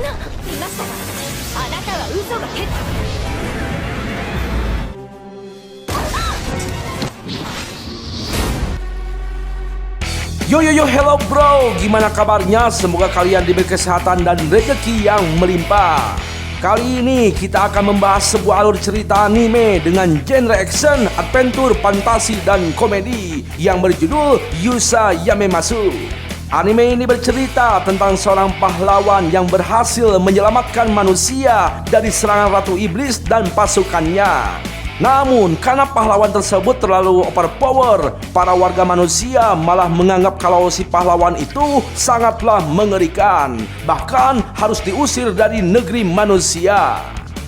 な、見ましたか。あなたは嘘がけ。Yo yo yo, hello bro, gimana kabarnya? Semoga kalian diberi kesehatan dan rezeki yang melimpah. Kali ini kita akan membahas sebuah alur cerita anime dengan genre action, adventure, fantasi, dan komedi yang berjudul Yusa Yamemasu. Anime ini bercerita tentang seorang pahlawan yang berhasil menyelamatkan manusia dari serangan Ratu Iblis dan pasukannya. Namun, karena pahlawan tersebut terlalu overpower, para warga manusia malah menganggap kalau si pahlawan itu sangatlah mengerikan. Bahkan harus diusir dari negeri manusia.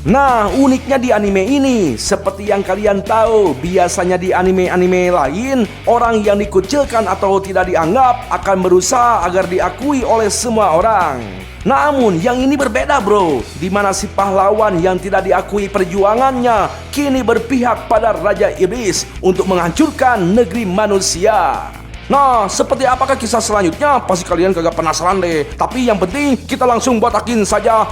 Nah, uniknya di anime ini, seperti yang kalian tahu, biasanya di anime-anime lain, orang yang dikucilkan atau tidak dianggap akan berusaha agar diakui oleh semua orang. Namun yang ini berbeda bro, di mana si pahlawan yang tidak diakui perjuangannya kini berpihak pada Raja Iblis untuk menghancurkan negeri manusia. Nah, seperti apakah kisah selanjutnya? Pasti kalian kagak penasaran deh. Tapi yang penting kita langsung botakin saja.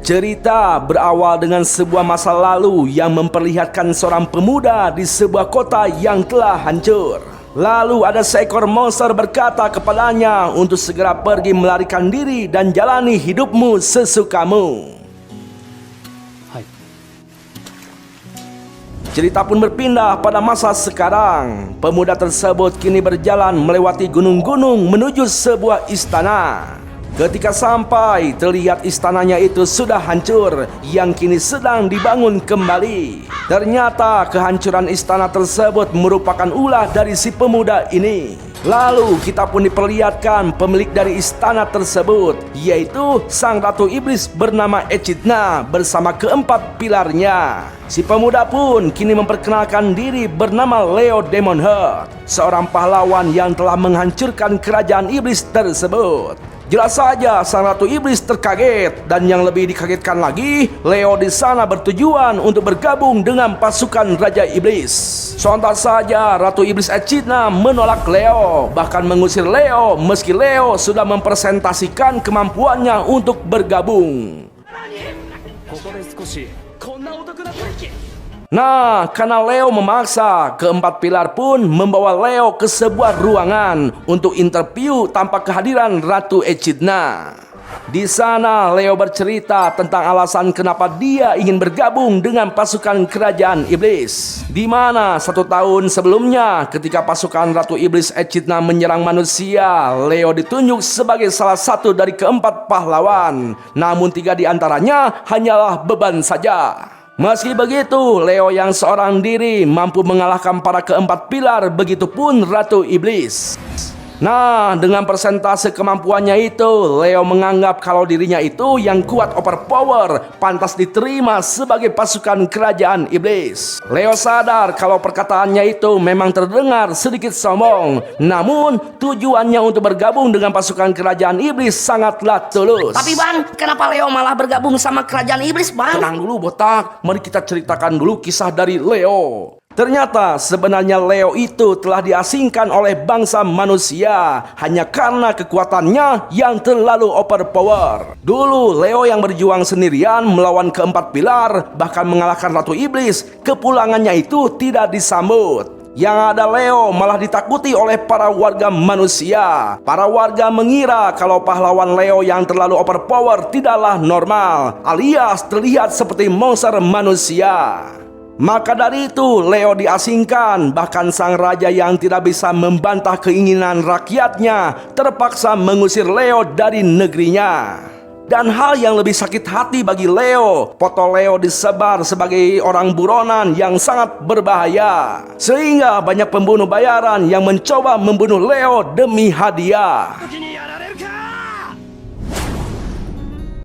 Cerita berawal dengan sebuah masa lalu yang memperlihatkan seorang pemuda di sebuah kota yang telah hancur. Lalu ada seekor monster berkata kepadanya untuk segera pergi melarikan diri dan jalani hidupmu sesukamu. Cerita pun berpindah pada masa sekarang. Pemuda tersebut kini berjalan melewati gunung-gunung menuju sebuah istana. Ketika sampai, terlihat istananya itu sudah hancur, yang kini sedang dibangun kembali. Ternyata kehancuran istana tersebut merupakan ulah dari si pemuda ini. Lalu kita pun diperlihatkan pemilik dari istana tersebut, yaitu sang Ratu Iblis bernama Echidna bersama keempat pilarnya. Si pemuda pun kini memperkenalkan diri bernama Leo Demon Heart, seorang pahlawan yang telah menghancurkan kerajaan iblis tersebut. Jelas saja sang Ratu Iblis terkaget, dan yang lebih dikagetkan lagi, Leo di sana bertujuan untuk bergabung dengan pasukan Raja Iblis. Sontak saja Ratu Iblis Echidna menolak Leo, bahkan mengusir Leo meski Leo sudah mempresentasikan kemampuannya untuk bergabung. Nah, karena Leo memaksa, keempat pilar pun membawa Leo ke sebuah ruangan untuk interview tanpa kehadiran Ratu Echidna. Di sana Leo bercerita tentang alasan kenapa dia ingin bergabung dengan pasukan kerajaan iblis. Di mana 1 tahun sebelumnya ketika pasukan Ratu Iblis Echidna menyerang manusia, Leo ditunjuk sebagai salah satu dari keempat pahlawan. Namun 3 di antaranya hanyalah beban saja. Meski begitu, Leo yang seorang diri mampu mengalahkan para keempat pilar, begitupun Ratu Iblis. Nah, dengan persentase kemampuannya itu, Leo menganggap kalau dirinya itu yang kuat overpower, pantas diterima sebagai pasukan kerajaan iblis. Leo sadar kalau perkataannya itu memang terdengar sedikit sombong, namun tujuannya untuk bergabung dengan pasukan kerajaan iblis sangatlah tulus. Tapi bang, kenapa Leo malah bergabung sama kerajaan iblis bang? Tenang dulu botak, mari kita ceritakan dulu kisah dari Leo. Ternyata sebenarnya Leo itu telah diasingkan oleh bangsa manusia hanya karena kekuatannya yang terlalu overpower. Dulu Leo yang berjuang sendirian melawan keempat pilar, bahkan mengalahkan Ratu Iblis, kepulangannya itu tidak disambut. Yang ada Leo malah ditakuti oleh para warga manusia. Para warga mengira kalau pahlawan Leo yang terlalu overpower tidaklah normal, alias terlihat seperti monster manusia. Maka dari itu Leo diasingkan, bahkan sang raja yang tidak bisa membantah keinginan rakyatnya terpaksa mengusir Leo dari negerinya. Dan hal yang lebih sakit hati bagi Leo, foto Leo disebar sebagai orang buronan yang sangat berbahaya. Sehingga banyak pembunuh bayaran yang mencoba membunuh Leo demi hadiah.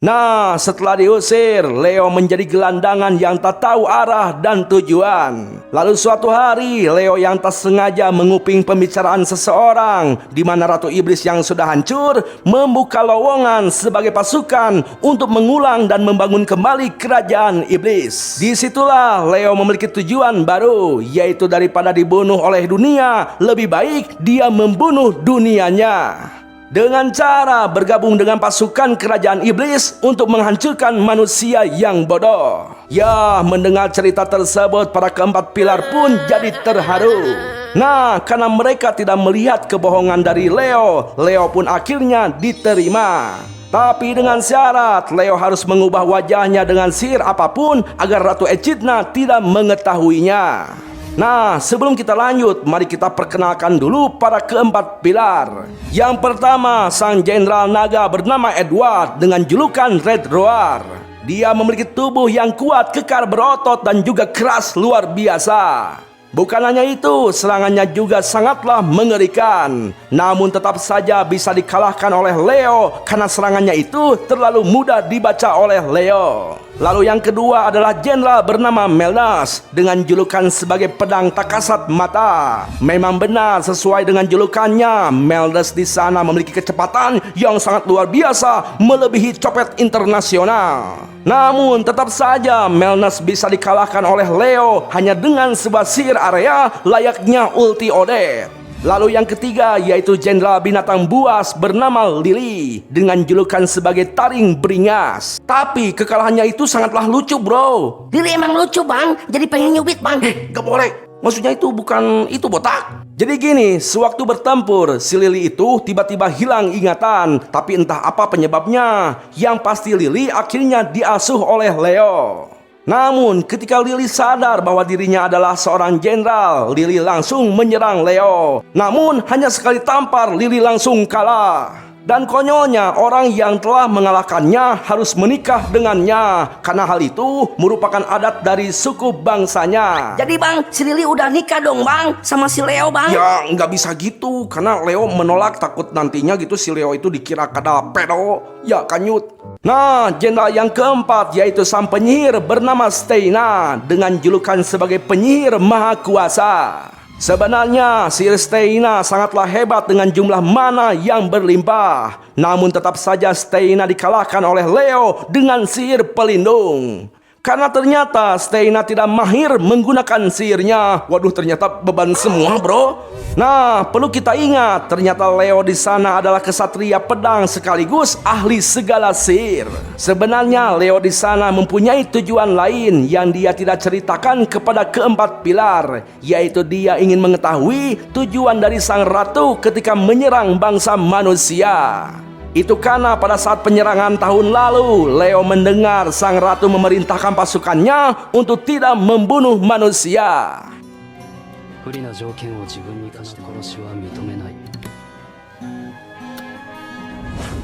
Nah, setelah diusir, Leo menjadi gelandangan yang tak tahu arah dan tujuan. Lalu suatu hari, Leo yang tak sengaja menguping pembicaraan seseorang, di mana Ratu Iblis yang sudah hancur membuka lowongan sebagai pasukan untuk mengulang dan membangun kembali kerajaan iblis. Disitulah Leo memiliki tujuan baru, yaitu daripada dibunuh oleh dunia, lebih baik dia membunuh dunianya. Dengan cara bergabung dengan pasukan kerajaan iblis untuk menghancurkan manusia yang bodoh. Ya, mendengar cerita tersebut, para keempat pilar pun jadi terharu. Nah, karena mereka tidak melihat kebohongan dari Leo, Leo pun akhirnya diterima. Tapi dengan syarat, Leo harus mengubah wajahnya dengan sihir apapun agar Ratu Echidna tidak mengetahuinya. Nah, sebelum kita lanjut, mari kita perkenalkan dulu para keempat pilar. Yang pertama, sang jenderal naga bernama Edward dengan julukan Red Roar. Dia memiliki tubuh yang kuat, kekar berotot, dan juga keras luar biasa. Bukan hanya itu, serangannya juga sangatlah mengerikan. Namun tetap saja bisa dikalahkan oleh Leo karena serangannya itu terlalu mudah dibaca oleh Leo. Lalu yang kedua adalah jenderal bernama Melnas dengan julukan sebagai pedang tak kasat mata. Memang benar sesuai dengan julukannya, Melnas di sana memiliki kecepatan yang sangat luar biasa, melebihi copet internasional. Namun tetap saja Melnas bisa dikalahkan oleh Leo hanya dengan sebuah sihir area layaknya ulti Odette. Lalu yang ketiga yaitu jenderal binatang buas bernama Lily dengan julukan sebagai taring beringas. Tapi kekalahannya itu sangatlah lucu, bro. Lily emang lucu, Bang. Jadi pengen nyubit, Bang. Gak boleh. Maksudnya itu bukan itu, botak. Jadi gini, sewaktu bertempur, si Lily itu tiba-tiba hilang ingatan. Tapi entah apa penyebabnya. Yang pasti Lily akhirnya diasuh oleh Leo. Namun ketika Lily sadar bahwa dirinya adalah seorang jenderal, Lily langsung menyerang Leo. Namun hanya sekali tampar, Lily langsung kalah. Dan konyolnya, orang yang telah mengalahkannya harus menikah dengannya, karena hal itu merupakan adat dari suku bangsanya. Jadi Bang, si Lily udah nikah dong, Bang, sama si Leo, Bang. Ya nggak bisa gitu, karena Leo menolak, takut nantinya gitu si Leo itu dikira kada pedo. Ya kanyut. Nah, jenderal yang keempat yaitu sang penyihir bernama Steina dengan julukan sebagai penyihir maha kuasa. Sebenarnya sihir Steina sangatlah hebat dengan jumlah mana yang berlimpah. Namun tetap saja Steina dikalahkan oleh Leo dengan sihir pelindung. Karena ternyata Steina tidak mahir menggunakan sihirnya. Waduh, ternyata beban semua, bro. Nah, perlu kita ingat, ternyata Leo di sana adalah kesatria pedang sekaligus ahli segala sihir. Sebenarnya Leo di sana mempunyai tujuan lain yang dia tidak ceritakan kepada keempat pilar, yaitu dia ingin mengetahui tujuan dari sang ratu ketika menyerang bangsa manusia. Itu karena pada saat penyerangan tahun lalu, Leo mendengar sang ratu memerintahkan pasukannya untuk tidak membunuh manusia.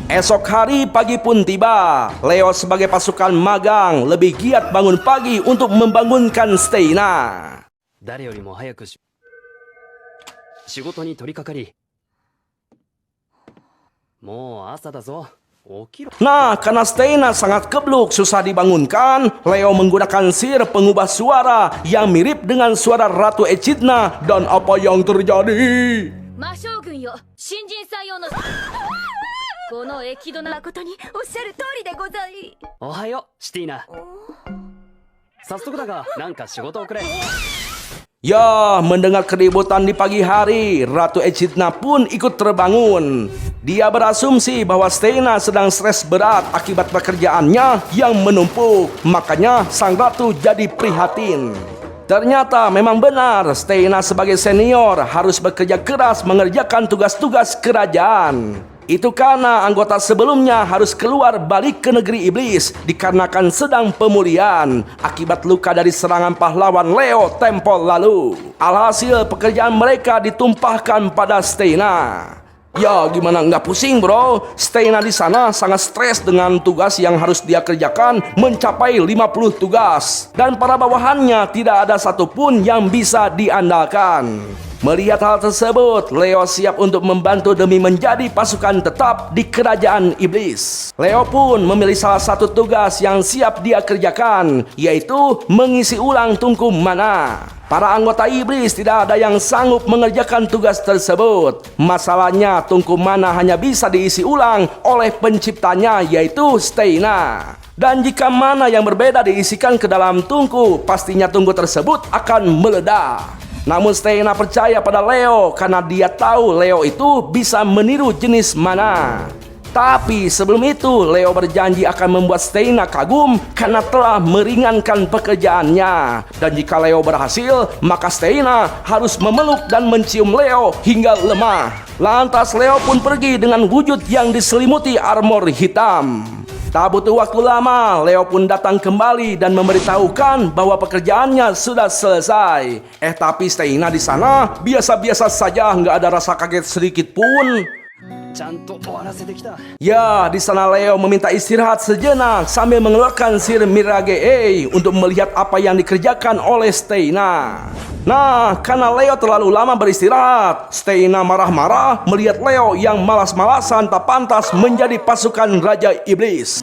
Esok hari pagi pun tiba. Leo sebagai pasukan magang lebih giat bangun pagi untuk membangunkan Steina. Nah, karena Steina sangat kebluk, susah dibangunkan, Leo menggunakan sihir pengubah suara yang mirip dengan suara Ratu Echidna. Dan apa yang terjadi? Ya, mendengar keributan di pagi hari, Ratu Echidna pun ikut terbangun. Dia berasumsi bahwa Steina sedang stres berat akibat pekerjaannya yang menumpuk. Makanya sang ratu jadi prihatin. Ternyata memang benar, Steina sebagai senior harus bekerja keras mengerjakan tugas-tugas kerajaan. Itu karena anggota sebelumnya harus keluar balik ke negeri iblis dikarenakan sedang pemulihan akibat luka dari serangan pahlawan Leo tempo lalu. Alhasil pekerjaan mereka ditumpahkan pada Steina. Ya gimana nggak pusing bro. Steina di sana sangat stres dengan tugas yang harus dia kerjakan mencapai 50 tugas. Dan para bawahannya tidak ada satupun yang bisa diandalkan. Melihat hal tersebut, Leo siap untuk membantu demi menjadi pasukan tetap di kerajaan iblis. Leo pun memilih salah satu tugas yang siap dia kerjakan, yaitu mengisi ulang tungku mana. Para anggota iblis tidak ada yang sanggup mengerjakan tugas tersebut. Masalahnya tungku mana hanya bisa diisi ulang oleh penciptanya, yaitu Steina. Dan jika mana yang berbeda diisikan ke dalam tungku, pastinya tungku tersebut akan meledak. Namun Steina percaya pada Leo karena dia tahu Leo itu bisa meniru jenis mana. Tapi sebelum itu Leo berjanji akan membuat Steina kagum karena telah meringankan pekerjaannya. Dan jika Leo berhasil, maka Steina harus memeluk dan mencium Leo hingga lemah. Lantas Leo pun pergi dengan wujud yang diselimuti armor hitam. Tak butuh waktu lama, Leo pun datang kembali dan memberitahukan bahwa pekerjaannya sudah selesai. Tapi Steina di sana biasa-biasa saja, nggak ada rasa kaget sedikit pun. Ya, di sana Leo meminta istirahat sejenak sambil mengeluarkan sihir Mirage untuk melihat apa yang dikerjakan oleh Steina. Nah, karena Leo terlalu lama beristirahat, Steina marah-marah melihat Leo yang malas-malasan tak pantas menjadi pasukan Raja Iblis.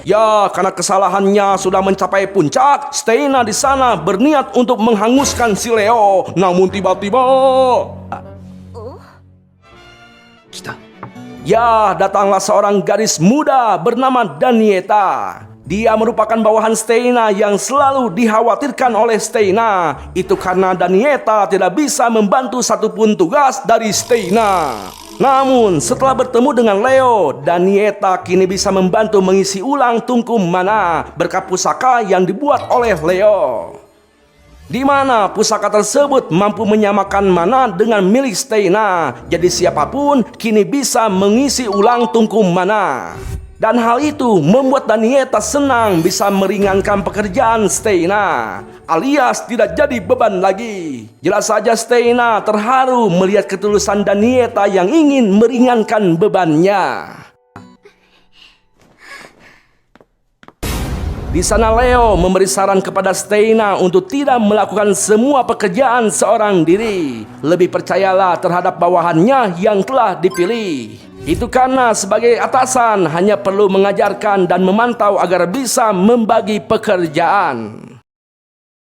Ya, karena kesalahannya sudah mencapai puncak, Steina di sana berniat untuk menghanguskan si Leo. Namun tiba-tiba, ya, datanglah seorang gadis muda bernama Danieta. Dia merupakan bawahan Steina yang selalu dikhawatirkan oleh Steina. Itu karena Danieta tidak bisa membantu satupun tugas dari Steina. Namun setelah bertemu dengan Leo, Danieta kini bisa membantu mengisi ulang tungku mana berkat pusaka yang dibuat oleh Leo. Di mana pusaka tersebut mampu menyamakan mana dengan milik Steina. Jadi siapapun kini bisa mengisi ulang tungku mana. Dan hal itu membuat Danieta senang bisa meringankan pekerjaan Steina, alias tidak jadi beban lagi. Jelas saja Steina terharu melihat ketulusan Danieta yang ingin meringankan bebannya. Di sana Leo memberi saran kepada Steina untuk tidak melakukan semua pekerjaan seorang diri. Lebih percayalah terhadap bawahannya yang telah dipilih. Itu karena sebagai atasan hanya perlu mengajarkan dan memantau agar bisa membagi pekerjaan.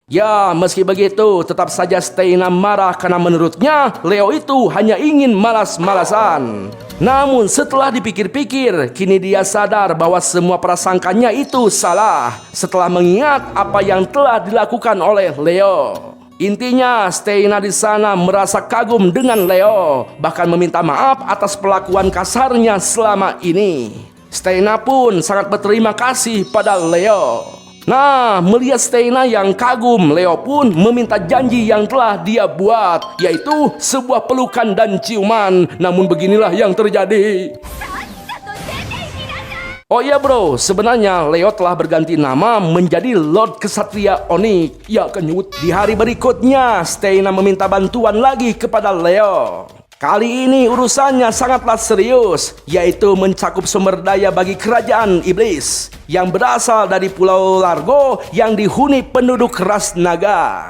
Ya, meski begitu tetap saja Steina marah karena menurutnya Leo itu hanya ingin malas-malasan. Namun setelah dipikir-pikir, kini dia sadar bahwa semua prasangkanya itu salah setelah mengingat apa yang telah dilakukan oleh Leo. Intinya, Steina di sana merasa kagum dengan Leo, bahkan meminta maaf atas perlakuan kasarnya selama ini. Steina pun sangat berterima kasih pada Leo. Nah, melihat Steina yang kagum, Leo pun meminta janji yang telah dia buat, yaitu sebuah pelukan dan ciuman. Namun beginilah yang terjadi. Oh iya bro, sebenarnya Leo telah berganti nama menjadi Lord Kesatria Onyx. Ya kenyut. Di hari berikutnya, Steina meminta bantuan lagi kepada Leo. Kali ini urusannya sangatlah serius, yaitu mencakup sumber daya bagi kerajaan iblis yang berasal dari Pulau Largo yang dihuni penduduk ras naga.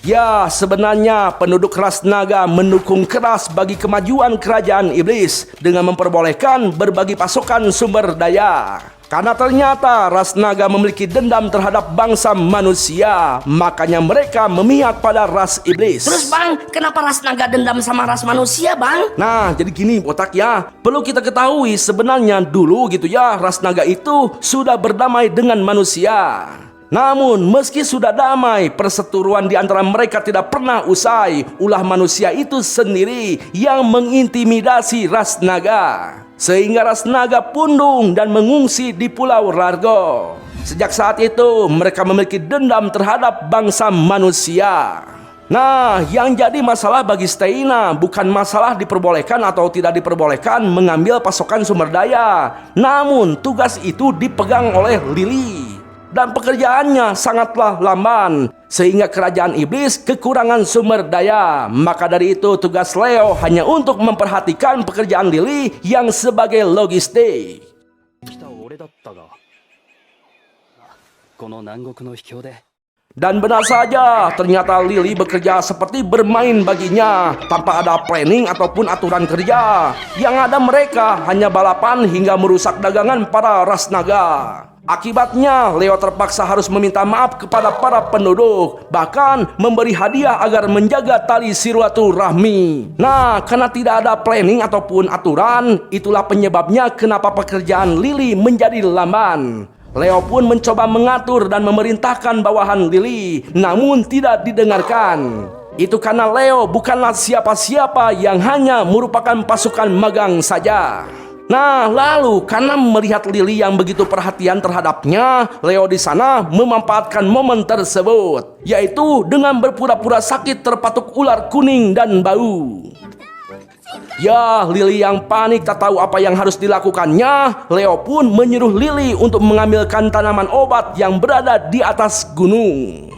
Ya, sebenarnya penduduk ras naga mendukung keras bagi kemajuan kerajaan iblis dengan memperbolehkan berbagi pasokan sumber daya. Karena ternyata ras naga memiliki dendam terhadap bangsa manusia, makanya mereka memihak pada ras iblis. Terus bang, kenapa ras naga dendam sama ras manusia bang? Nah, jadi gini otak ya. Perlu kita ketahui sebenarnya dulu gitu ya, ras naga itu sudah berdamai dengan manusia. Namun meski sudah damai, perseteruan di antara mereka tidak pernah usai. Ulah manusia itu sendiri yang mengintimidasi ras naga, sehingga ras naga pundung dan mengungsi di Pulau Largo. Sejak saat itu mereka memiliki dendam terhadap bangsa manusia. Nah, yang jadi masalah bagi Steina bukan masalah diperbolehkan atau tidak diperbolehkan mengambil pasokan sumber daya. Namun tugas itu dipegang oleh Lily. dan pekerjaannya sangatlah lamban, sehingga kerajaan iblis kekurangan sumber daya. Maka dari itu tugas Leo hanya untuk memperhatikan pekerjaan Lily yang sebagai logistik. Dan benar saja, ternyata Lily bekerja seperti bermain baginya, tanpa ada planning ataupun aturan kerja. Yang ada mereka hanya balapan hingga merusak dagangan para ras naga. Akibatnya, Leo terpaksa harus meminta maaf kepada para penduduk, bahkan memberi hadiah agar menjaga tali silaturahmi. Nah, karena tidak ada planning ataupun aturan, itulah penyebabnya kenapa pekerjaan Lily menjadi lamban. Leo pun mencoba mengatur dan memerintahkan bawahan Lily, namun tidak didengarkan. Itu karena Leo bukanlah siapa-siapa yang hanya merupakan pasukan magang saja. Nah, lalu karena melihat Lily yang begitu perhatian terhadapnya, Leo di sana memanfaatkan momen tersebut, yaitu dengan berpura-pura sakit terpatuk ular kuning dan bau. Ya, Lily yang panik tak tahu apa yang harus dilakukannya. Leo pun menyuruh Lily untuk mengambilkan tanaman obat yang berada di atas gunung.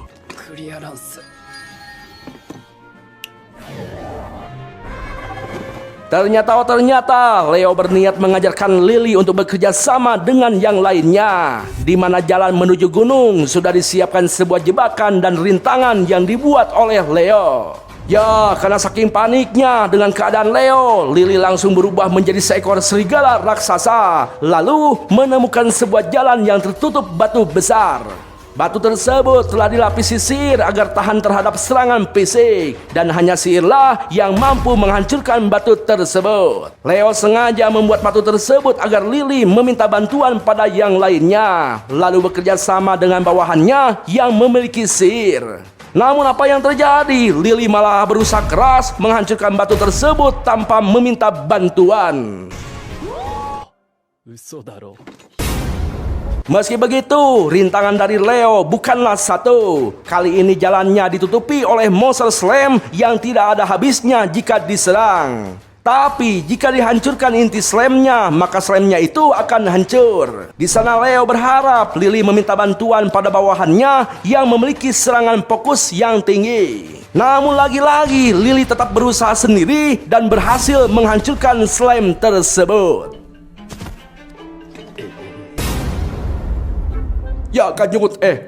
Ternyata Leo berniat mengajarkan Lily untuk bekerja sama dengan yang lainnya, di mana jalan menuju gunung sudah disiapkan sebuah jebakan dan rintangan yang dibuat oleh Leo. Ya, karena saking paniknya dengan keadaan Leo, Lily langsung berubah menjadi seekor serigala raksasa, lalu menemukan sebuah jalan yang tertutup batu besar. Batu tersebut telah dilapisi sihir agar tahan terhadap serangan fisik, dan hanya sihirlah yang mampu menghancurkan batu tersebut. Leo sengaja membuat batu tersebut agar Lily meminta bantuan pada yang lainnya, lalu bekerja sama dengan bawahannya yang memiliki sihir. Namun apa yang terjadi? Lily malah berusaha keras menghancurkan batu tersebut tanpa meminta bantuan. Meski begitu, rintangan dari Leo bukanlah satu. Kali ini jalannya ditutupi oleh monster slam yang tidak ada habisnya jika diserang. Tapi jika dihancurkan inti slamnya, maka slamnya itu akan hancur. Di sana Leo berharap Lily meminta bantuan pada bawahannya yang memiliki serangan fokus yang tinggi. Namun lagi-lagi Lily tetap berusaha sendiri dan berhasil menghancurkan slam tersebut. Ya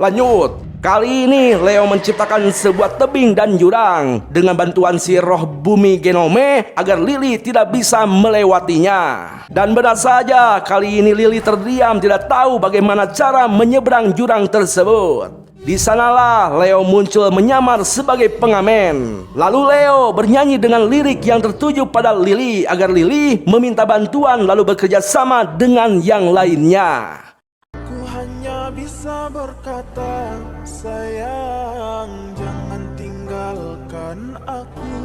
lanjut. Kali ini Leo menciptakan sebuah tebing dan jurang dengan bantuan si roh bumi Genome agar Lily tidak bisa melewatinya. Dan benar saja, kali ini Lily terdiam tidak tahu bagaimana cara menyeberang jurang tersebut. Di sanalah Leo muncul menyamar sebagai pengamen. Lalu Leo bernyanyi dengan lirik yang tertuju pada Lily agar Lily meminta bantuan lalu bekerja sama dengan yang lainnya. Bisa berkata, sayang, jangan tinggalkan aku.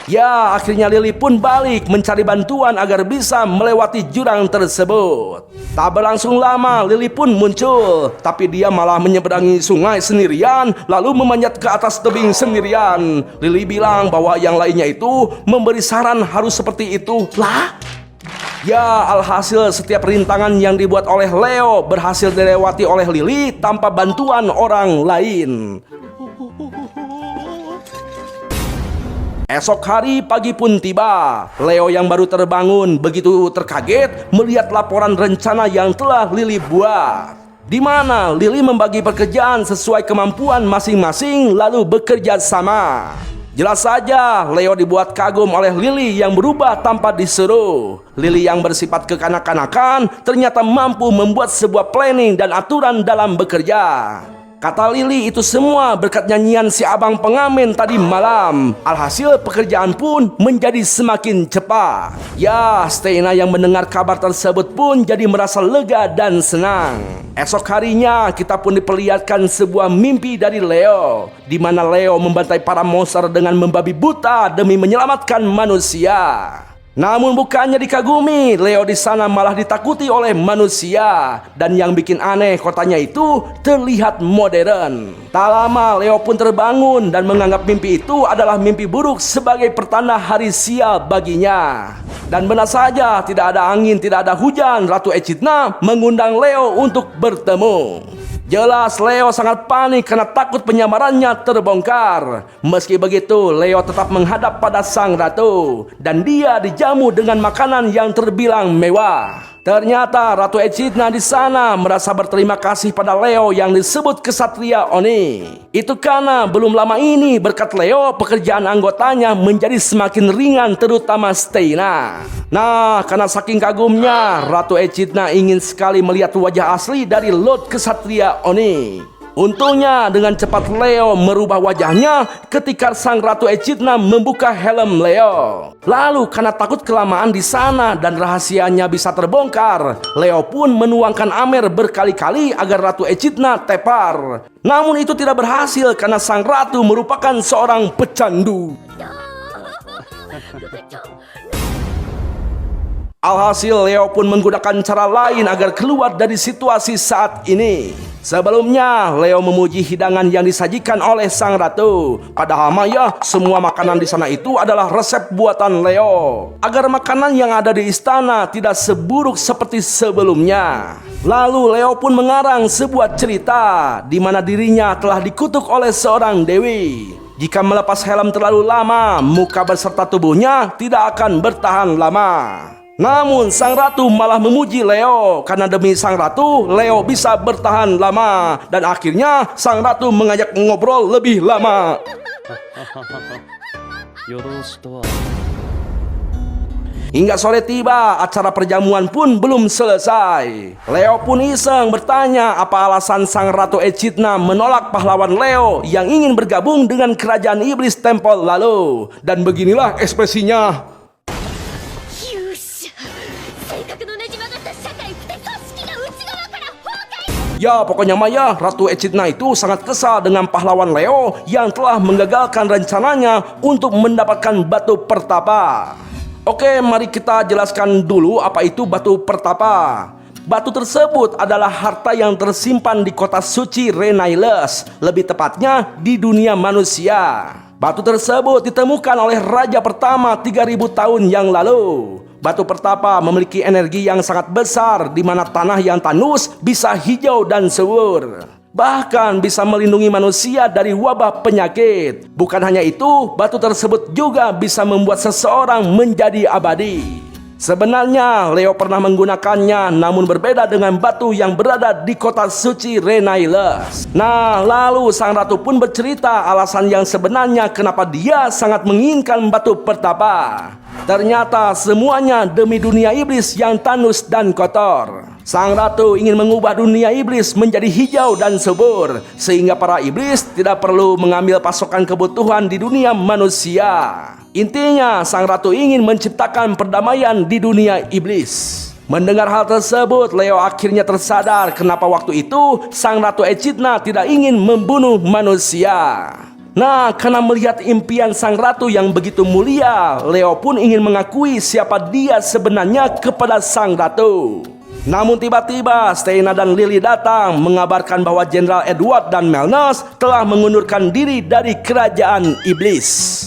Ya, akhirnya Lily pun balik mencari bantuan agar bisa melewati jurang tersebut. Tak berlangsung lama, Lily pun muncul, tapi dia malah menyeberangi sungai sendirian, lalu memanjat ke atas tebing sendirian. Lily bilang bahwa yang lainnya itu memberi saran harus seperti itu. Lah? Ya, alhasil setiap rintangan yang dibuat oleh Leo berhasil dilewati oleh Lily tanpa bantuan orang lain. Esok hari pagi pun tiba. Leo yang baru terbangun begitu terkaget melihat laporan rencana yang telah Lily buat, di mana Lily membagi pekerjaan sesuai kemampuan masing-masing lalu bekerja sama. Jelas saja Leo dibuat kagum oleh Lily yang berubah tanpa disuruh. Lily yang bersifat kekanak-kanakan ternyata mampu membuat sebuah planning dan aturan dalam bekerja. Kata Lily, itu semua berkat nyanyian si abang pengamen tadi malam. Alhasil pekerjaan pun menjadi semakin cepat. Ya, Steina yang mendengar kabar tersebut pun jadi merasa lega dan senang. Esok harinya kita pun diperlihatkan sebuah mimpi dari Leo, di mana Leo membantai para monster dengan membabi buta demi menyelamatkan manusia. Namun bukannya dikagumi, Leo di sana malah ditakuti oleh manusia. Dan yang bikin aneh, kotanya itu terlihat modern. Tak lama Leo pun terbangun dan menganggap mimpi itu adalah mimpi buruk sebagai pertanda hari sial baginya. Dan benar saja, tidak ada angin, tidak ada hujan, Ratu Echidna mengundang Leo untuk bertemu. Jelas Leo sangat panik karena takut penyamarannya terbongkar. Meski begitu, Leo tetap menghadap pada sang ratu dan dia dijamu dengan makanan yang terbilang mewah. Ternyata Ratu Echidna di sana merasa berterima kasih pada Leo yang disebut Kesatria Oni. Itu karena belum lama ini berkat Leo pekerjaan anggotanya menjadi semakin ringan, terutama Steina. Nah, karena saking kagumnya, Ratu Echidna ingin sekali melihat wajah asli dari Lord Kesatria Oni. Untungnya dengan cepat Leo merubah wajahnya ketika sang Ratu Echidna membuka helm Leo. Lalu karena takut kelamaan di sana dan rahasianya bisa terbongkar, Leo pun menuangkan amer berkali-kali agar Ratu Echidna tepar. Namun itu tidak berhasil karena sang ratu merupakan seorang pecandu. Alhasil Leo pun menggunakan cara lain agar keluar dari situasi saat ini. Sebelumnya Leo memuji hidangan yang disajikan oleh sang ratu. Padahal Maya, semua makanan di sana itu adalah resep buatan Leo, agar makanan yang ada di istana tidak seburuk seperti sebelumnya. Lalu Leo pun mengarang sebuah cerita di mana dirinya telah dikutuk oleh seorang dewi. Jika melepas helm terlalu lama, muka beserta tubuhnya tidak akan bertahan lama. Namun sang ratu malah memuji Leo karena demi sang ratu Leo bisa bertahan lama. Dan akhirnya sang ratu mengajak ngobrol lebih lama. Hingga sore tiba, acara perjamuan pun belum selesai. Leo pun iseng bertanya apa alasan sang Ratu Echidna menolak pahlawan Leo yang ingin bergabung dengan kerajaan iblis Temple lalu. Dan beginilah ekspresinya. Ya, pokoknya Maya, Ratu Echidna itu sangat kesal dengan pahlawan Leo yang telah menggagalkan rencananya untuk mendapatkan batu pertapa. Oke, mari kita jelaskan dulu apa itu batu pertapa. Batu tersebut adalah harta yang tersimpan di kota suci Renailes, lebih tepatnya di dunia manusia. Batu tersebut ditemukan oleh raja pertama 3000 tahun yang lalu. Batu pertapa memiliki energi yang sangat besar di mana tanah yang tandus bisa hijau dan subur. Bahkan bisa melindungi manusia dari wabah penyakit. Bukan hanya itu, batu tersebut juga bisa membuat seseorang menjadi abadi. Sebenarnya Leo pernah menggunakannya, namun berbeda dengan batu yang berada di kota suci Renailes. Nah, lalu sang ratu pun bercerita alasan yang sebenarnya kenapa dia sangat menginginkan batu pertapa. Ternyata semuanya demi dunia iblis yang tandus dan kotor. Sang ratu ingin mengubah dunia iblis menjadi hijau dan subur, sehingga para iblis tidak perlu mengambil pasokan kebutuhan di dunia manusia. Intinya, sang ratu ingin menciptakan perdamaian di dunia iblis. Mendengar hal tersebut, Leo akhirnya tersadar kenapa waktu itu sang Ratu Echidna tidak ingin membunuh manusia. Nah, karena melihat impian sang ratu yang begitu mulia, Leo pun ingin mengakui siapa dia sebenarnya kepada sang ratu. Namun tiba-tiba Steina dan Lily datang mengabarkan bahwa Jenderal Edward dan Melnus telah mengundurkan diri dari kerajaan iblis.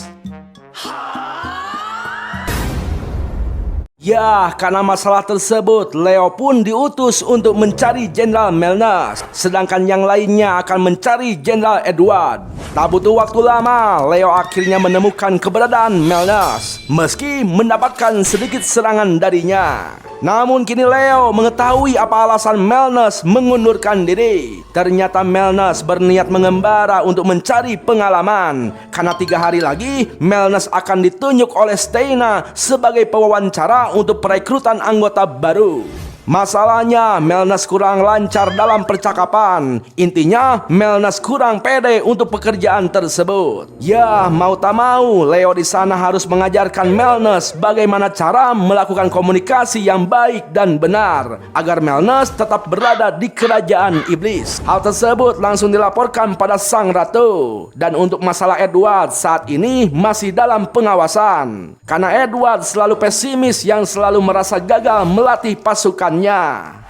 Ya, karena masalah tersebut, Leo pun diutus untuk mencari Jenderal Melnus, sedangkan yang lainnya akan mencari Jenderal Edward. Tak butuh waktu lama, Leo akhirnya menemukan keberadaan Melnus, meski mendapatkan sedikit serangan darinya. Namun kini Leo mengetahui apa alasan Melnus mengundurkan diri. Ternyata Melnus berniat mengembara untuk mencari pengalaman, karena 3 hari lagi Melnus akan ditunjuk oleh Steina sebagai pewawancara untuk perekrutan anggota baru. Masalahnya Melnas kurang lancar dalam percakapan. Intinya Melnas kurang pede untuk pekerjaan tersebut. Ya mau tak mau Leo di sana harus mengajarkan Melnas bagaimana cara melakukan komunikasi yang baik dan benar agar Melnas tetap berada di kerajaan iblis. Hal tersebut langsung dilaporkan pada sang ratu. Dan untuk masalah Edward saat ini masih dalam pengawasan karena Edward selalu pesimis yang selalu merasa gagal melatih pasukannya.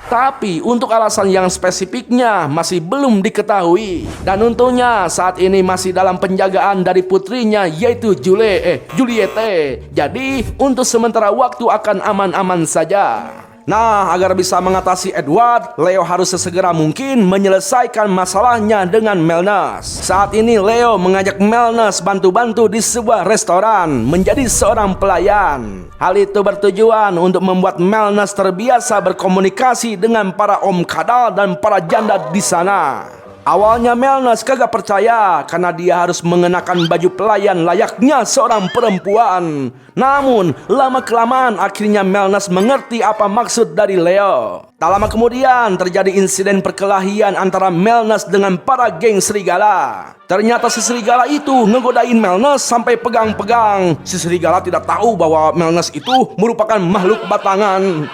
Tapi untuk alasan yang spesifiknya masih belum diketahui. Dan untungnya saat ini masih dalam penjagaan dari putrinya yaitu Juliette. Jadi untuk sementara waktu akan aman-aman saja. Nah, agar bisa mengatasi Edward, Leo harus sesegera mungkin menyelesaikan masalahnya dengan Melnas. Saat ini Leo mengajak Melnas bantu-bantu di sebuah restoran menjadi seorang pelayan. Hal itu bertujuan untuk membuat Melnas terbiasa berkomunikasi dengan para om kadal dan para janda di sana. Awalnya Melnas kagak percaya karena dia harus mengenakan baju pelayan layaknya seorang perempuan. Namun lama-kelamaan akhirnya Melnas mengerti apa maksud dari Leo. Tak lama kemudian terjadi insiden perkelahian antara Melnas dengan para geng serigala. Ternyata si serigala itu ngegodain Melnas sampai pegang-pegang. Si serigala tidak tahu bahwa Melnas itu merupakan makhluk batangan.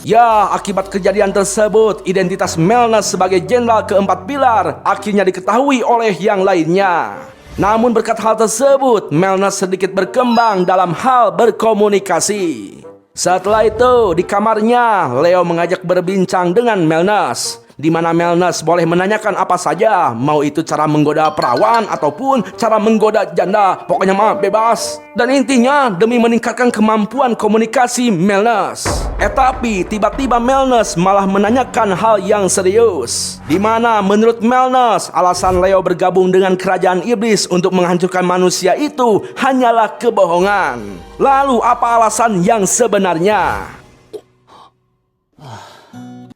Ya, akibat kejadian tersebut, identitas Melnas sebagai jenderal keempat pilar akhirnya diketahui oleh yang lainnya. Namun berkat hal tersebut, Melnas sedikit berkembang dalam hal berkomunikasi. Setelah itu, di kamarnya, Leo mengajak berbincang dengan Melnas, di mana Melnas boleh menanyakan apa saja, mau itu cara menggoda perawan ataupun cara menggoda janda, pokoknya mah bebas. Dan intinya demi meningkatkan kemampuan komunikasi Melnas. Tapi tiba-tiba Melnas malah menanyakan hal yang serius, di mana menurut Melnas alasan Leo bergabung dengan kerajaan iblis untuk menghancurkan manusia itu hanyalah kebohongan. Lalu apa alasan yang sebenarnya?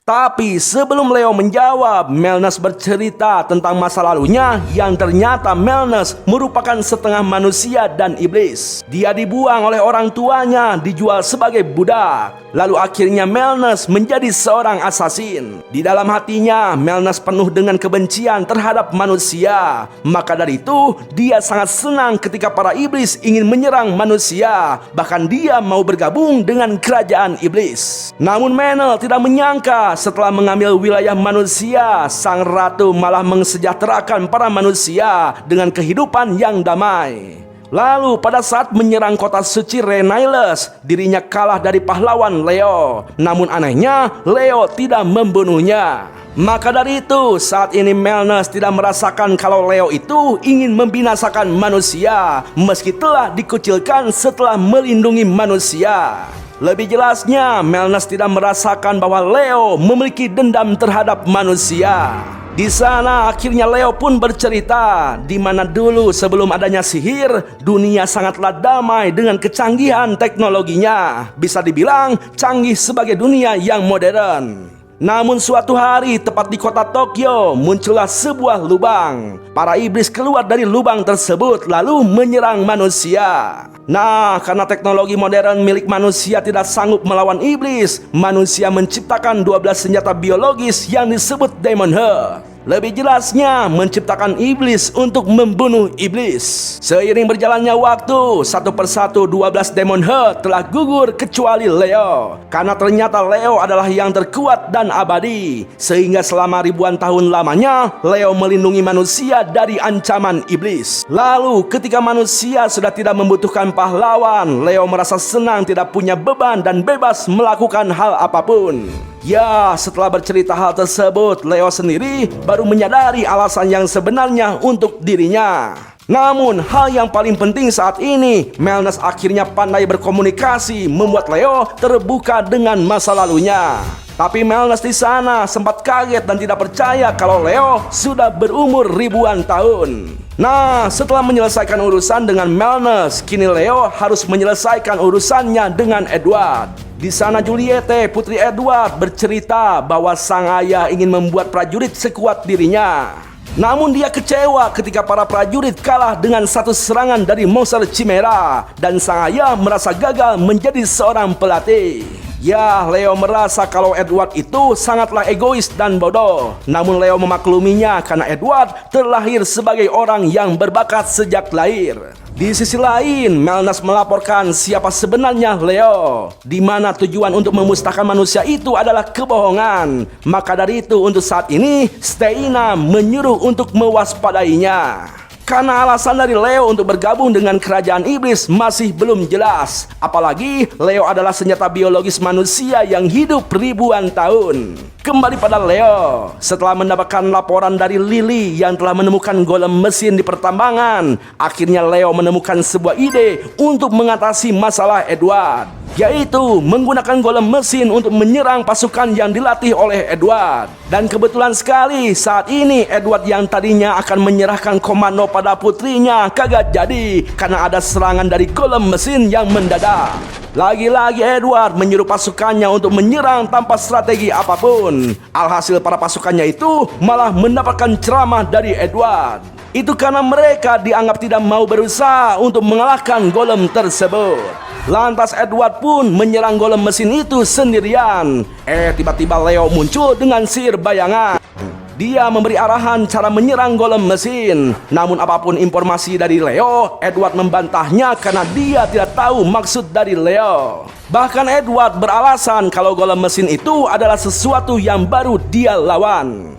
Tapi sebelum Leo menjawab, Melnas bercerita tentang masa lalunya yang ternyata Melnas merupakan setengah manusia dan iblis. Dia dibuang oleh orang tuanya, dijual sebagai budak. Lalu akhirnya Melnas menjadi seorang asasin. Di dalam hatinya, Melnas penuh dengan kebencian terhadap manusia. Maka dari itu, dia sangat senang ketika para iblis ingin menyerang manusia. Bahkan dia mau bergabung dengan kerajaan iblis. Namun Menel tidak menyangka setelah mengambil wilayah manusia, sang ratu malah mensejahterakan para manusia dengan kehidupan yang damai. Lalu pada saat menyerang kota suci Reniles, dirinya kalah dari pahlawan Leo. Namun anehnya, Leo tidak membunuhnya. Maka dari itu, saat ini Melnas tidak merasakan kalau Leo itu ingin membinasakan manusia, meski telah dikucilkan setelah melindungi manusia. Lebih jelasnya, Melnas tidak merasakan bahwa Leo memiliki dendam terhadap manusia. Di sana akhirnya Leo pun bercerita di mana dulu sebelum adanya sihir, dunia sangatlah damai dengan kecanggihan teknologinya. Bisa dibilang canggih sebagai dunia yang modern. Namun suatu hari tepat di kota Tokyo muncullah sebuah lubang. Para iblis keluar dari lubang tersebut lalu menyerang manusia. Nah, karena teknologi modern milik manusia tidak sanggup melawan iblis, manusia menciptakan 12 senjata biologis yang disebut Demon Heart. Lebih jelasnya, menciptakan iblis untuk membunuh iblis. Seiring berjalannya waktu, satu persatu 12 Demon Heart telah gugur kecuali Leo. Karena ternyata Leo adalah yang terkuat dan abadi. Sehingga selama ribuan tahun lamanya, Leo melindungi manusia dari ancaman iblis. Lalu ketika manusia sudah tidak membutuhkan pahlawan, Leo merasa senang tidak punya beban dan bebas melakukan hal apapun. Ya, setelah bercerita hal tersebut, Leo sendiri baru menyadari alasan yang sebenarnya untuk dirinya. Namun, hal yang paling penting saat ini, Melnas akhirnya pandai berkomunikasi, membuat Leo terbuka dengan masa lalunya. Tapi Melnas di sana sempat kaget dan tidak percaya kalau Leo sudah berumur ribuan tahun. Nah, setelah menyelesaikan urusan dengan Melnas, kini Leo harus menyelesaikan urusannya dengan Edward. Di sana Juliette, putri Edward, bercerita bahwa sang ayah ingin membuat prajurit sekuat dirinya. Namun dia kecewa ketika para prajurit kalah dengan satu serangan dari monster Chimera dan sang ayah merasa gagal menjadi seorang pelatih. Ya, Leo merasa kalau Edward itu sangatlah egois dan bodoh. Namun Leo memakluminya karena Edward terlahir sebagai orang yang berbakat sejak lahir. Di sisi lain, Melnas melaporkan siapa sebenarnya Leo, di mana tujuan untuk memusnahkan manusia itu adalah kebohongan. Maka dari itu untuk saat ini, Steina menyuruh untuk mewaspadainya. Karena alasan dari Leo untuk bergabung dengan kerajaan iblis masih belum jelas. Apalagi Leo adalah senjata biologis manusia yang hidup ribuan tahun. Kembali pada Leo, setelah mendapatkan laporan dari Lily yang telah menemukan golem mesin di pertambangan, akhirnya Leo menemukan sebuah ide untuk mengatasi masalah Edward, yaitu menggunakan golem mesin untuk menyerang pasukan yang dilatih oleh Edward. Dan kebetulan sekali saat ini Edward yang tadinya akan menyerahkan komando pada putrinya kagak jadi karena ada serangan dari golem mesin yang mendadak. Lagi-lagi Edward menyuruh pasukannya untuk menyerang tanpa strategi apapun. Alhasil para pasukannya itu malah mendapatkan ceramah dari Edward. Itu karena mereka dianggap tidak mau berusaha untuk mengalahkan golem tersebut. Lantas Edward pun menyerang golem mesin itu sendirian. Tiba-tiba Leo muncul dengan sihir bayangan. Dia memberi arahan cara menyerang golem mesin. Namun apapun informasi dari Leo, Edward membantahnya karena dia tidak tahu maksud dari Leo. Bahkan Edward beralasan kalau golem mesin itu adalah sesuatu yang baru dia lawan.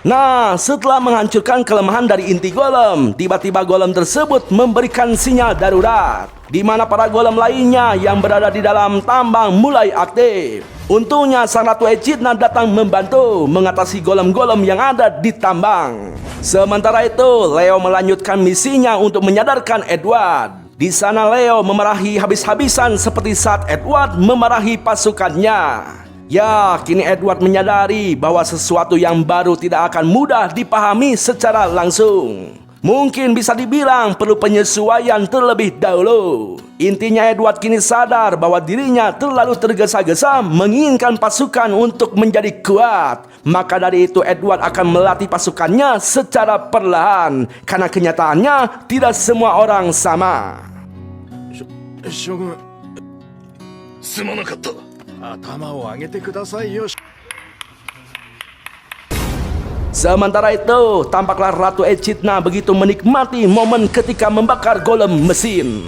Nah, setelah menghancurkan kelemahan dari inti golem, tiba-tiba golem tersebut memberikan sinyal darurat, di mana para golem lainnya yang berada di dalam tambang mulai aktif. Untungnya sang Ratu Echidna datang membantu mengatasi golem-golem yang ada di tambang. Sementara itu, Leo melanjutkan misinya untuk menyadarkan Edward. Di sana Leo memarahi habis-habisan seperti saat Edward memarahi pasukannya. Ya, kini Edward menyadari bahwa sesuatu yang baru tidak akan mudah dipahami secara langsung. Mungkin bisa dibilang perlu penyesuaian terlebih dahulu. Intinya Edward kini sadar bahwa dirinya terlalu tergesa-gesa menginginkan pasukan untuk menjadi kuat. Maka dari itu Edward akan melatih pasukannya secara perlahan. Karena kenyataannya tidak semua orang sama. Shogun, すまなかった。頭を上げてくださいよ。 Sementara itu, tampaklah Ratu Echidna begitu menikmati momen ketika membakar golem mesin.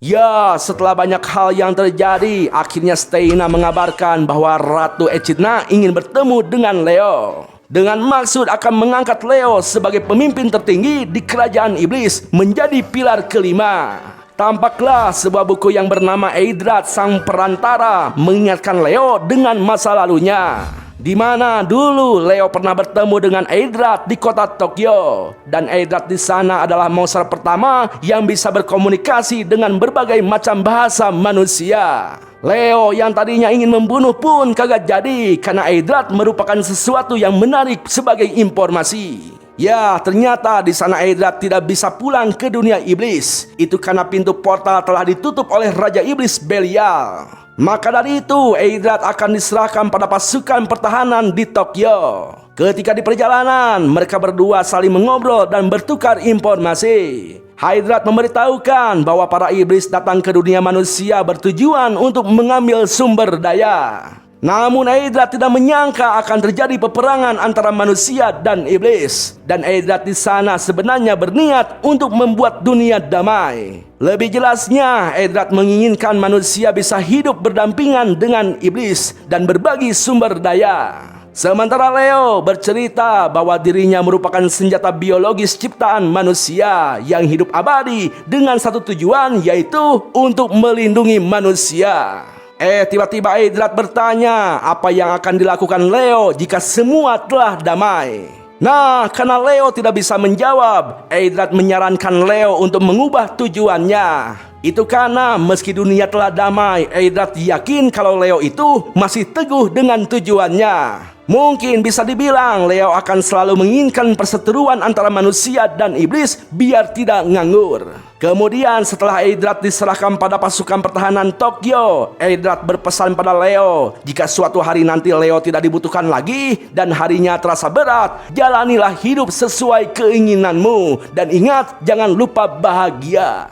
Ya, setelah banyak hal yang terjadi, akhirnya Steina mengabarkan bahwa Ratu Echidna ingin bertemu dengan Leo. Dengan maksud akan mengangkat Leo sebagai pemimpin tertinggi di kerajaan iblis menjadi pilar kelima. Tampaklah sebuah buku yang bernama Eidrat Sang Perantara mengingatkan Leo dengan masa lalunya, di mana dulu Leo pernah bertemu dengan Eidrat di kota Tokyo. Dan Eidrat di sana adalah monster pertama yang bisa berkomunikasi dengan berbagai macam bahasa manusia. Leo yang tadinya ingin membunuh pun kagak jadi karena Eidrat merupakan sesuatu yang menarik sebagai informasi. Ya, ternyata di sana Eidrat tidak bisa pulang ke dunia iblis. Itu karena pintu portal telah ditutup oleh Raja Iblis Belial. Maka dari itu Eidrat akan diserahkan pada pasukan pertahanan di Tokyo. Ketika di perjalanan, mereka berdua saling mengobrol dan bertukar informasi. Eidrat memberitahukan bahwa para iblis datang ke dunia manusia bertujuan untuk mengambil sumber daya. Namun Eidrat tidak menyangka akan terjadi peperangan antara manusia dan iblis. Dan Eidrat di sana sebenarnya berniat untuk membuat dunia damai. Lebih jelasnya, Eidrat menginginkan manusia bisa hidup berdampingan dengan iblis dan berbagi sumber daya. Sementara Leo bercerita bahwa dirinya merupakan senjata biologis ciptaan manusia yang hidup abadi dengan satu tujuan, yaitu untuk melindungi manusia. Tiba-tiba Eidrat bertanya apa yang akan dilakukan Leo jika semua telah damai. Nah, karena Leo tidak bisa menjawab, Eidrat menyarankan Leo untuk mengubah tujuannya. Itu karena meski dunia telah damai, Eidrat yakin kalau Leo itu masih teguh dengan tujuannya. Mungkin bisa dibilang Leo akan selalu menginginkan perseteruan antara manusia dan iblis biar tidak nganggur. Kemudian setelah Eidrat diserahkan pada pasukan pertahanan Tokyo, Eidrat berpesan pada Leo, jika suatu hari nanti Leo tidak dibutuhkan lagi dan harinya terasa berat, jalanilah hidup sesuai keinginanmu dan ingat jangan lupa bahagia.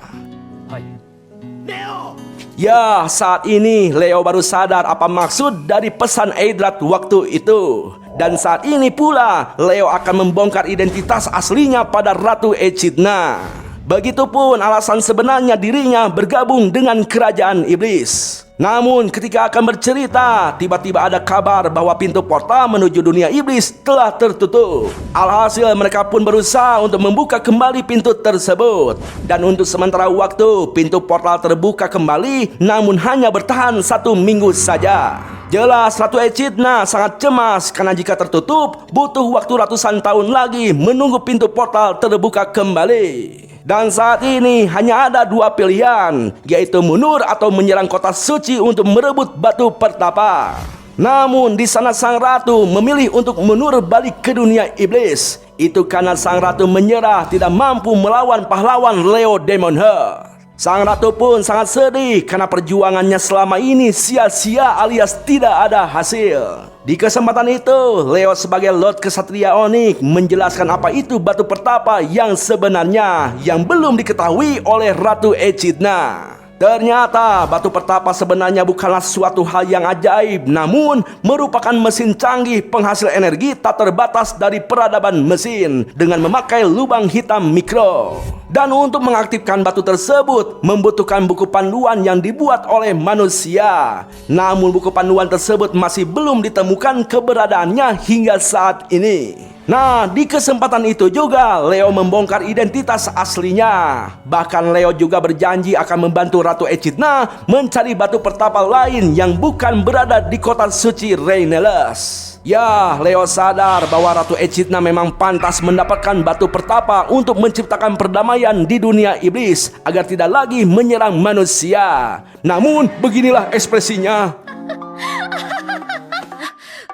Ya, saat ini Leo baru sadar apa maksud dari pesan Eidrat waktu itu. Dan saat ini pula Leo akan membongkar identitas aslinya pada Ratu Echidna. Begitupun alasan sebenarnya dirinya bergabung dengan kerajaan iblis. Namun ketika akan bercerita, tiba-tiba ada kabar bahwa pintu portal menuju dunia iblis telah tertutup. Alhasil mereka pun berusaha untuk membuka kembali pintu tersebut. Dan untuk sementara waktu, pintu portal terbuka kembali, namun hanya bertahan 1 minggu saja. Jelas Ratu Echidna sangat cemas karena jika tertutup, butuh waktu ratusan tahun lagi menunggu pintu portal terbuka kembali. Dan saat ini hanya ada 2 pilihan, yaitu mundur atau menyerang kota suci untuk merebut batu pertapa. Namun di sana sang ratu memilih untuk mundur balik ke dunia iblis. Itu karena sang ratu menyerah tidak mampu melawan pahlawan Leo Demon Heart. Sang ratu pun sangat sedih karena perjuangannya selama ini sia-sia alias tidak ada hasil. Di kesempatan itu, Leo sebagai Lord Kesatria Onyx menjelaskan apa itu batu pertapa yang sebenarnya yang belum diketahui oleh Ratu Echidna. Ternyata batu pertapa sebenarnya bukanlah suatu hal yang ajaib, namun merupakan mesin canggih penghasil energi tak terbatas dari peradaban mesin dengan memakai lubang hitam mikro. Dan untuk mengaktifkan batu tersebut membutuhkan buku panduan yang dibuat oleh manusia. Namun buku panduan tersebut masih belum ditemukan keberadaannya hingga saat ini. Nah, di kesempatan itu juga Leo membongkar identitas aslinya. Bahkan Leo juga berjanji akan membantu Ratu Echidna mencari batu pertapa lain yang bukan berada di kota suci Raineles. Ya, Leo sadar bahwa Ratu Echidna memang pantas mendapatkan batu pertapa untuk menciptakan perdamaian di dunia iblis agar tidak lagi menyerang manusia. Namun, beginilah ekspresinya.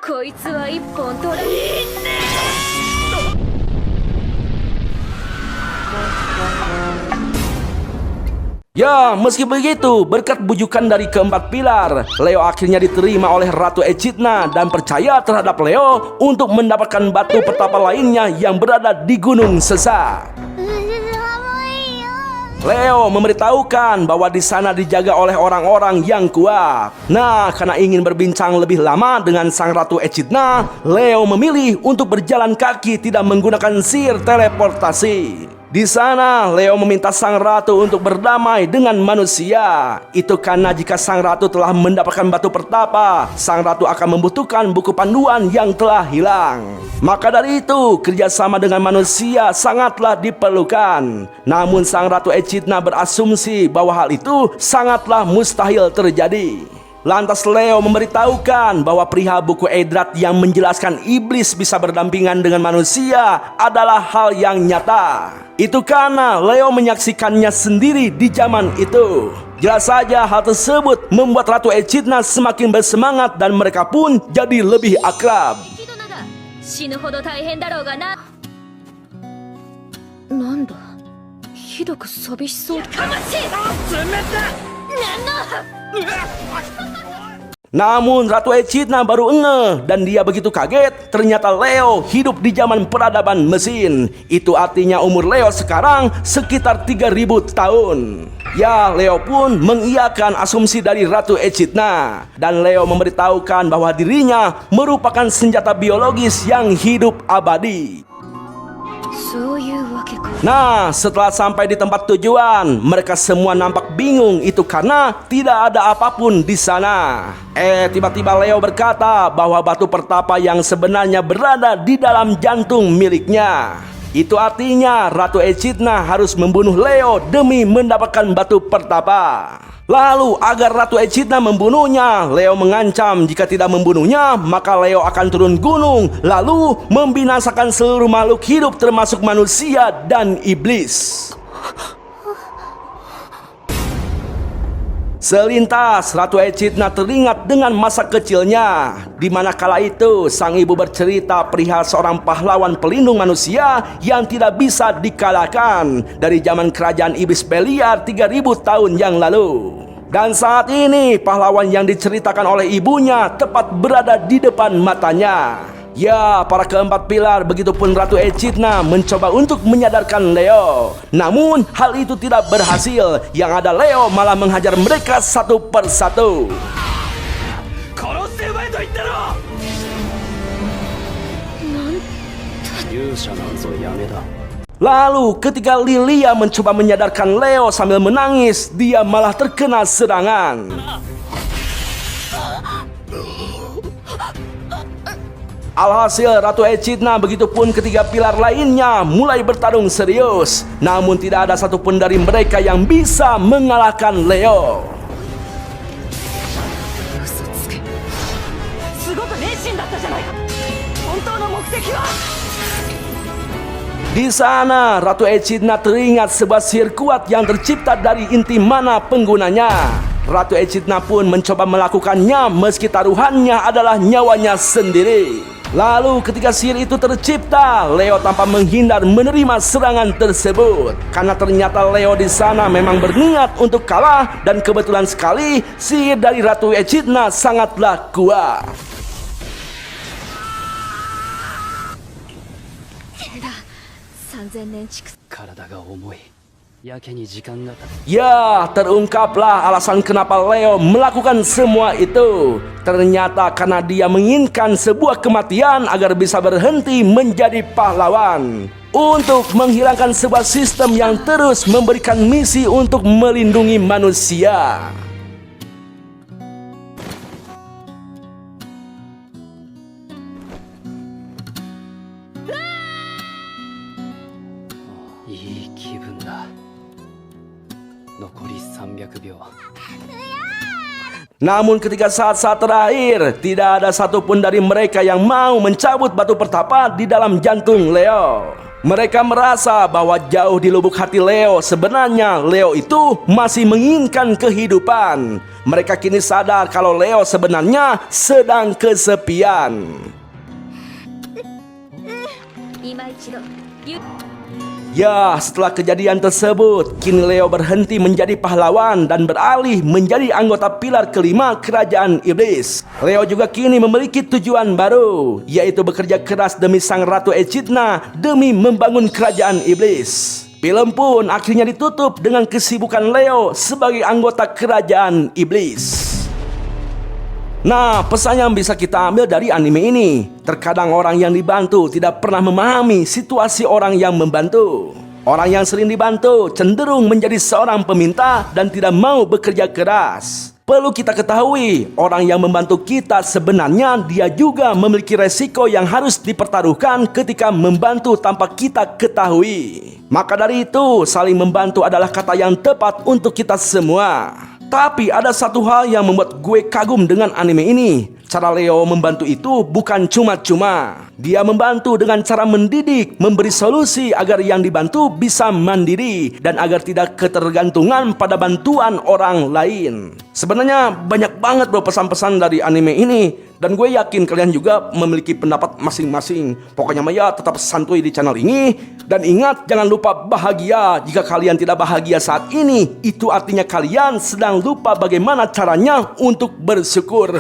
こいつは一本取れ。 Ya, meski begitu, berkat bujukan dari keempat pilar, Leo akhirnya diterima oleh Ratu Echidna dan percaya terhadap Leo untuk mendapatkan batu pertapa lainnya yang berada di Gunung Sesa. Leo memberitahukan bahwa di sana dijaga oleh orang-orang yang kuat. Nah, karena ingin berbincang lebih lama dengan sang Ratu Echidna, Leo memilih untuk berjalan kaki tidak menggunakan sihir teleportasi. Di sana, Leo meminta sang ratu untuk berdamai dengan manusia. Itu karena jika sang ratu telah mendapatkan batu pertapa, sang ratu akan membutuhkan buku panduan yang telah hilang. Maka dari itu, kerjasama dengan manusia sangatlah diperlukan. Namun sang Ratu Echidna berasumsi bahwa hal itu sangatlah mustahil terjadi. Lantas Leo memberitahukan bahwa perihal buku Eidrat yang menjelaskan iblis bisa berdampingan dengan manusia adalah hal yang nyata. Itu karena Leo menyaksikannya sendiri di zaman itu. Jelas saja hal tersebut membuat Ratu Echidna semakin bersemangat dan mereka pun jadi lebih akrab. Nanda, ひどく寂しそう。やかましい！冷た！なんだ！ Namun Ratu Echidna baru ngeh dan dia begitu kaget. Ternyata Leo hidup di zaman peradaban mesin. Itu artinya umur Leo sekarang sekitar 3000 tahun. Ya, Leo pun mengiyakan asumsi dari Ratu Echidna. Dan Leo memberitahukan bahwa dirinya merupakan senjata biologis yang hidup abadi. Nah, setelah sampai di tempat tujuan, mereka semua nampak bingung. Itu karena tidak ada apapun di sana. Tiba-tiba Leo berkata bahwa batu pertapa yang sebenarnya berada di dalam jantung miliknya. Itu artinya Ratu Echidna harus membunuh Leo demi mendapatkan batu pertapa. Lalu agar Ratu Echidna membunuhnya, Leo mengancam jika tidak membunuhnya, maka Leo akan turun gunung, lalu membinasakan seluruh makhluk hidup termasuk manusia dan iblis. Selintas Ratu Echidna teringat dengan masa kecilnya, di mana kala itu sang ibu bercerita perihal seorang pahlawan pelindung manusia yang tidak bisa dikalahkan dari zaman kerajaan iblis Beliar 3000 tahun yang lalu. Dan saat ini pahlawan yang diceritakan oleh ibunya tepat berada di depan matanya. Ya, para keempat pilar begitupun Ratu Echidna mencoba untuk menyadarkan Leo. Namun hal itu tidak berhasil. Yang ada Leo malah menghajar mereka satu persatu. Lalu ketika Lilia mencoba menyadarkan Leo sambil menangis, dia malah terkena serangan. Alhasil Ratu Echidna begitupun ketiga pilar lainnya mulai bertarung serius. Namun tidak ada satupun dari mereka yang bisa mengalahkan Leo. Di sana Ratu Echidna teringat sebuah sihir kuat yang tercipta dari inti mana penggunanya. Ratu Echidna pun mencoba melakukannya meski taruhannya adalah nyawanya sendiri. Lalu ketika sihir itu tercipta, Leo tanpa menghindar menerima serangan tersebut. Karena ternyata Leo di sana memang berniat untuk kalah, dan kebetulan sekali sihir dari Ratu Echidna sangatlah kuat. Ya, terungkaplah alasan kenapa Leo melakukan semua itu. Ternyata karena dia menginginkan sebuah kematian agar bisa berhenti menjadi pahlawan. Untuk menghilangkan sebuah sistem yang terus memberikan misi untuk melindungi manusia. Namun ketika saat-saat terakhir, tidak ada satupun dari mereka yang mau mencabut batu pertapa di dalam jantung Leo. Mereka merasa bahwa jauh di lubuk hati Leo, sebenarnya Leo itu masih menginginkan kehidupan. Mereka kini sadar kalau Leo sebenarnya sedang kesepian. Ya, setelah kejadian tersebut, kini Leo berhenti menjadi pahlawan dan beralih menjadi anggota pilar kelima kerajaan iblis. Leo juga kini memiliki tujuan baru, yaitu bekerja keras demi sang Ratu Echidna demi membangun kerajaan iblis. Film pun akhirnya ditutup dengan kesibukan Leo sebagai anggota kerajaan iblis. Nah, pesan yang bisa kita ambil dari anime ini, terkadang orang yang dibantu tidak pernah memahami situasi orang yang membantu. Orang yang sering dibantu cenderung menjadi seorang peminta dan tidak mau bekerja keras. Perlu kita ketahui, orang yang membantu kita sebenarnya dia juga memiliki resiko yang harus dipertaruhkan ketika membantu tanpa kita ketahui. Maka dari itu, saling membantu adalah kata yang tepat untuk kita semua. Tapi ada satu hal yang membuat gue kagum dengan anime ini. Cara Leo membantu itu bukan cuma-cuma. Dia membantu dengan cara mendidik, memberi solusi agar yang dibantu bisa mandiri dan agar tidak ketergantungan pada bantuan orang lain. Sebenarnya banyak banget bro pesan-pesan dari anime ini. Dan gue yakin kalian juga memiliki pendapat masing-masing. Pokoknya Maya tetap santuy di channel ini. Dan ingat, jangan lupa bahagia. Jika kalian tidak bahagia saat ini, itu artinya kalian sedang lupa bagaimana caranya untuk bersyukur.